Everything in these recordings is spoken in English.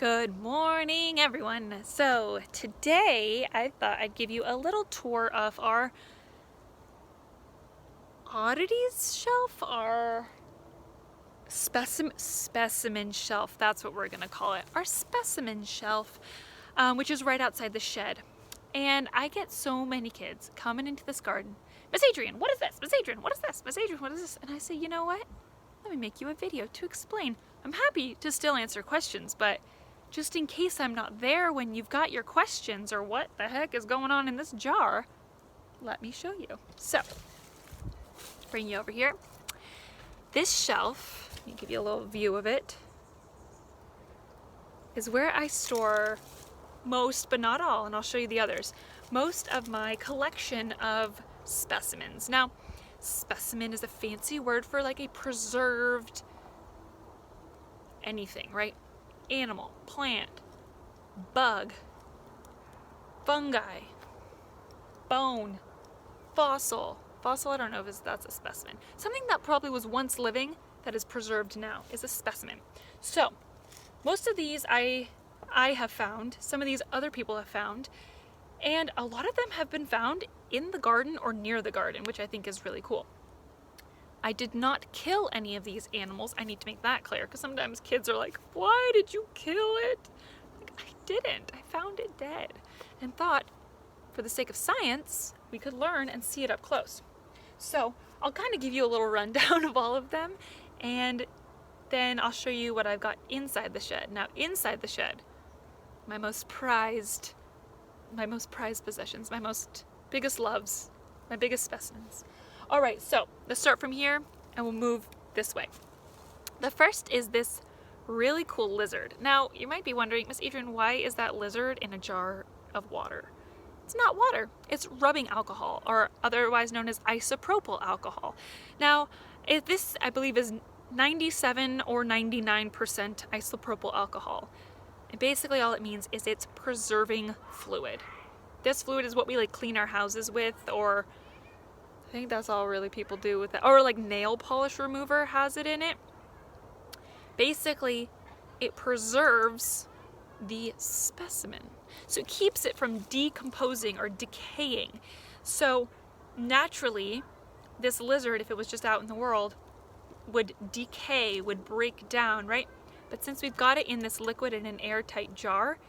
Good morning, everyone. So today I thought I'd give you a little tour of our oddities shelf, our specimen shelf. That's what we're gonna call it. Our specimen shelf, which is right outside the shed. And I get so many kids coming into this garden. Miss Adrian, what is this? Miss Adrian, what is this? Miss Adrian, what is this? And I say, you know what? Let me make you a video to explain. I'm happy to still answer questions, but just in case I'm not there when you've got your questions or what the heck is going on in this jar, let me show you. So, bring you over here. This shelf, let me give you a little view of it, is where I store most, but not all, and I'll show you the others, most of my collection of specimens. Now, specimen is a fancy word for like a preserved anything, right? Animal, plant, bug, fungi, bone, fossil. Fossil, I don't know if that's a specimen. Something that probably was once living that is preserved now is a specimen. So, most of these I have found, some of these other people have found, and a lot of them have been found in the garden or near the garden, which I think is really cool. I did not kill any of these animals. I need to make that clear because sometimes kids are like, why did you kill it? Like, I didn't. I found it dead and thought for the sake of science, we could learn and see it up close. So I'll kind of give you a little rundown of all of them and then I'll show you what I've got inside the shed. Now inside the shed, my most prized possessions, my biggest loves, my biggest specimens. All right, so let's start from here and we'll move this way. The first is this really cool lizard. Now, you might be wondering, Miss Adrian, why is that lizard in a jar of water? It's not water, it's rubbing alcohol, or otherwise known as isopropyl alcohol. Now, this, I believe, is 97 or 99% isopropyl alcohol. And basically all it means is it's preserving fluid. This fluid is what we like clean our houses with, or I think that's all really people do with it. Or like nail polish remover has it in it. Basically, it preserves the specimen. So it keeps it from decomposing or decaying. So naturally, this lizard, if it was just out in the world, would decay, would break down, right? But since we've got it in this liquid in an airtight jar,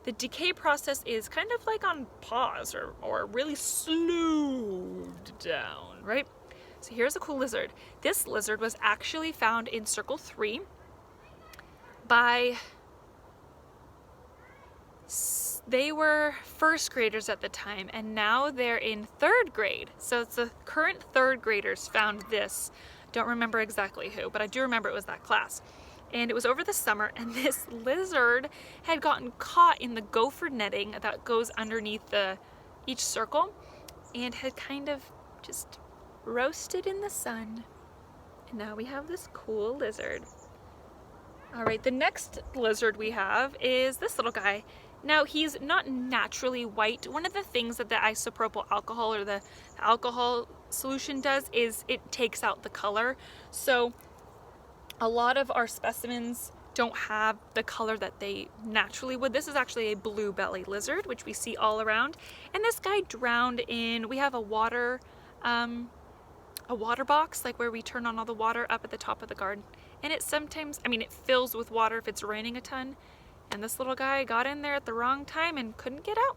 the decay process is kind of like on pause or really slowed down, right? So here's a cool lizard. This lizard was actually found in Circle 3 by, they were first graders at the time and now they're in third grade. So it's the current third graders found this. Don't remember exactly who, but I do remember it was that class. And it was over the summer, and this lizard had gotten caught in the gopher netting that goes underneath each circle and had kind of just roasted in the sun. And now we have this cool lizard. All right, the next lizard we have is this little guy. Now, he's not naturally white. One of the things that the isopropyl alcohol or the alcohol solution does is it takes out the color. So a lot of our specimens don't have the color that they naturally would. This is actually a blue belly lizard, which we see all around. And this guy drowned in, we have a water box, like where we turn on all the water up at the top of the garden. And it sometimes, it fills with water if it's raining a ton. And this little guy got in there at the wrong time and couldn't get out.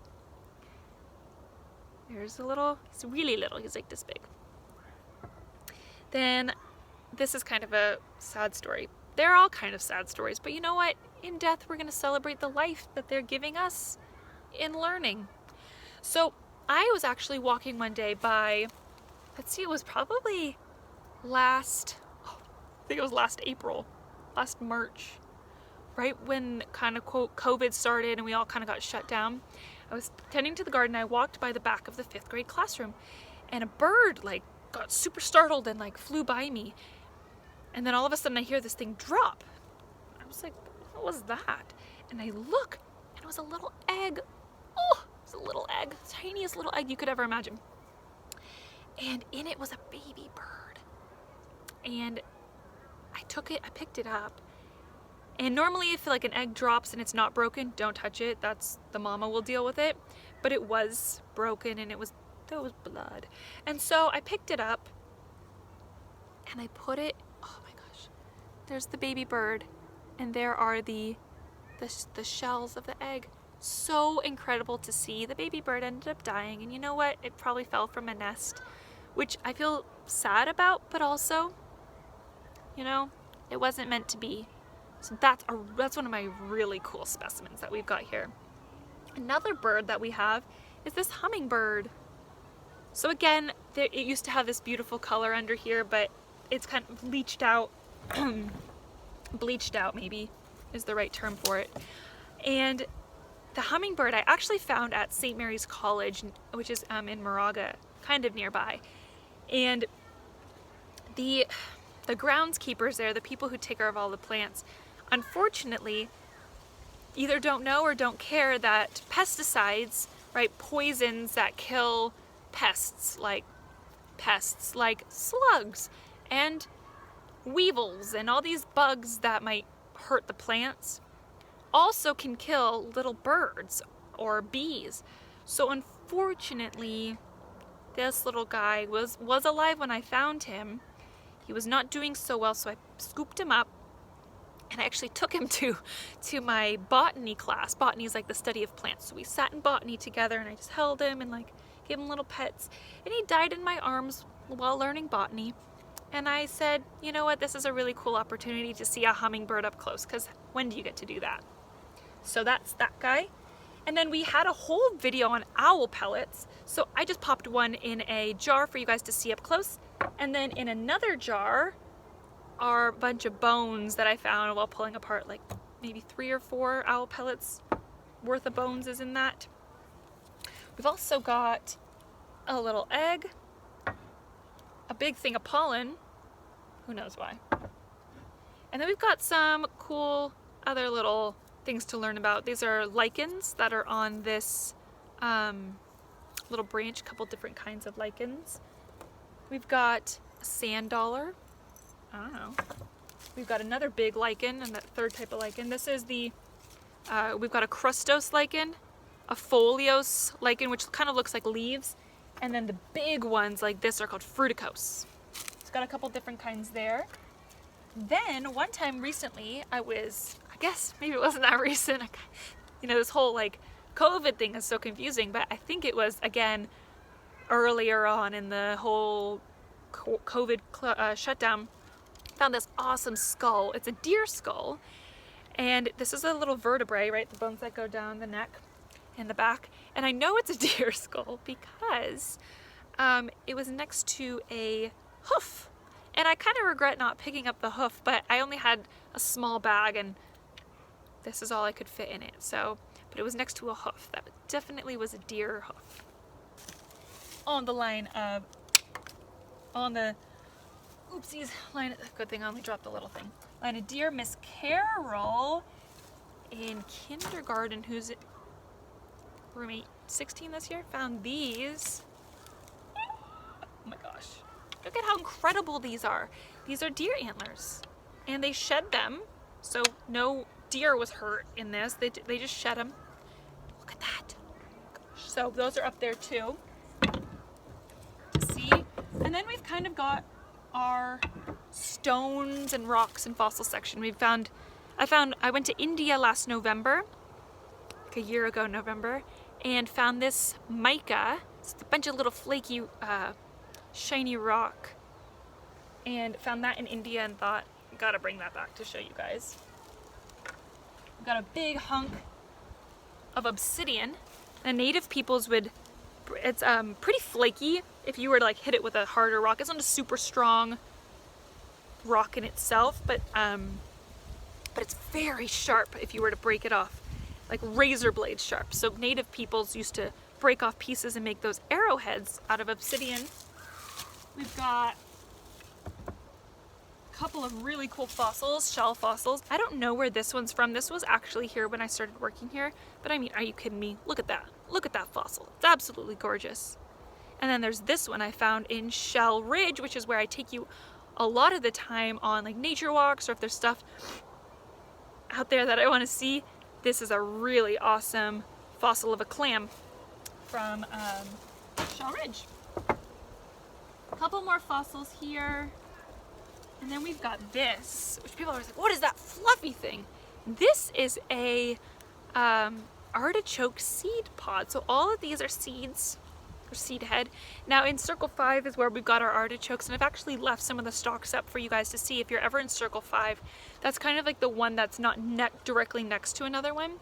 There's a little, he's really little, he's like this big. Then this is kind of a sad story. They're all kind of sad stories, but you know what? In death, we're gonna celebrate the life that they're giving us in learning. So I was actually walking one day by, let's see, it was probably last April, last March, right when kind of quote COVID started and we all kind of got shut down. I was tending to the garden. I walked by the back of the 5th grade classroom and a bird like got super startled and like flew by me. And then all of a sudden I hear this thing drop. I was like, what was that? And I look and it was a little egg. Oh, it was a little egg, tiniest little egg you could ever imagine. And in it was a baby bird. And I picked it up And normally if like an egg drops and it's not broken, don't touch it. That's the mama will deal with it. But it was broken and there was blood. And so I picked it up and I put it, oh my gosh, there's the baby bird and there are the shells of the egg. So incredible to see. The baby bird ended up dying, and you know what? It probably fell from a nest, which I feel sad about, but also, you know, it wasn't meant to be. So that's one of my really cool specimens that we've got here. Another bird that we have is this hummingbird. So again, it used to have this beautiful color under here, but it's kind of bleached out. Bleached out maybe is the right term for it. And the hummingbird I actually found at St. Mary's College, which is in Moraga, kind of nearby. And the groundskeepers there, the people who take care of all the plants, unfortunately either don't know or don't care that pesticides, right, poisons that kill pests like slugs and weevils and all these bugs that might hurt the plants, also can kill little birds or bees. So unfortunately, this little guy was alive when I found him. He was not doing so well, so I scooped him up and I actually took him to my botany class. Botany is like the study of plants. So we sat in botany together and I just held him and like gave him little pets. And he died in my arms while learning botany. And I said, you know what, this is a really cool opportunity to see a hummingbird up close, because when do you get to do that? So that's that guy. And then we had a whole video on owl pellets. So I just popped one in a jar for you guys to see up close. And then in another jar are a bunch of bones that I found while pulling apart, like maybe 3 or 4 owl pellets worth of bones is in that. We've also got a little egg, a big thing of pollen, who knows why. And then we've got some cool other little things to learn about. These are lichens that are on this little branch, a couple different kinds of lichens. We've got a sand dollar. I don't know. We've got another big lichen, and that third type of lichen. This is we've got a crustose lichen, a foliose lichen, which kind of looks like leaves, and then the big ones like this are called fruticose. It's got a couple different kinds there. Then one time recently, I guess maybe it wasn't that recent, you know, this whole like COVID thing is so confusing, but I think it was, again, earlier on in the whole COVID shutdown, found this awesome skull. It's a deer skull, and this is a little vertebrae, right? The bones that go down the neck and the back. And I know it's a deer skull because it was next to a hoof. And I kind of regret not picking up the hoof, but I only had a small bag and this is all I could fit in it. So, but it was next to a hoof. That definitely was a deer hoof. Good thing I only dropped the little thing. Line of deer, Miss Carol in kindergarten, who's roommate 16 this year, found these. Oh my gosh. Look at how incredible these are. These are deer antlers, and they shed them, so no deer was hurt in this. They just shed them. Look at that. Gosh. So those are up there too. See? And then we've kind of got our stones and rocks and fossil section. I went to India last November, like a year ago November, and found this mica. It's a bunch of little flaky shiny rock, and found that in India and thought, gotta bring that back to show you guys. We've got a big hunk of obsidian. The native peoples it's pretty flaky if you were to like hit it with a harder rock. It's not a super strong rock in itself, but it's very sharp if you were to break it off, like razor blade sharp. So native peoples used to break off pieces and make those arrowheads out of obsidian. We've got a couple of really cool fossils, shell fossils. I don't know where this one's from. This was actually here when I started working here, but I mean, are you kidding me? Look at that. Look at that fossil. It's absolutely gorgeous. And then there's this one I found in Shell Ridge, which is where I take you a lot of the time on like nature walks, or if there's stuff out there that I want to see, this is a really awesome fossil of a clam from Shaw Ridge. A couple more fossils here. And then we've got this, which people are always like, what is that fluffy thing? This is a artichoke seed pod. So all of these are seeds, or seed head. Now in Circle 5 is where we've got our artichokes, and I've actually left some of the stalks up for you guys to see if you're ever in Circle 5. That's kind of like the one that's not directly next to another one.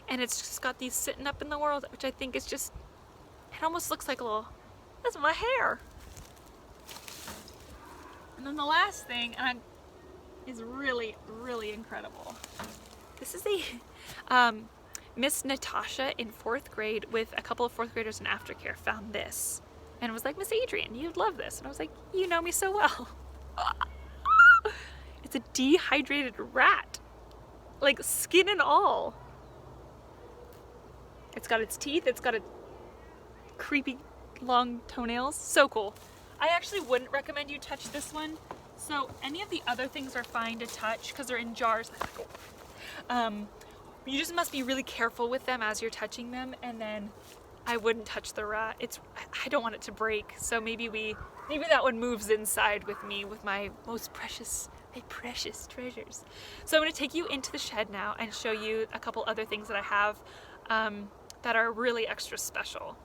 And it's just got these sitting up in the world, which I think is just, it almost looks like a little, that's my hair. And then the last thing is really, really incredible. This is a, Miss Natasha in 4th grade with a couple of 4th graders in aftercare found this. And was like, Miss Adrian, you'd love this. And I was like, you know me so well. It's a dehydrated rat. Like skin and all. It's got its teeth, it's got a creepy long toenails. So cool. I actually wouldn't recommend you touch this one. So any of the other things are fine to touch because they're in jars. You just must be really careful with them as you're touching them, and then I wouldn't touch the rat. I don't want it to break. So maybe that one moves inside with me with my most precious, my precious treasures. So I'm going to take you into the shed now and show you a couple other things that I have that are really extra special.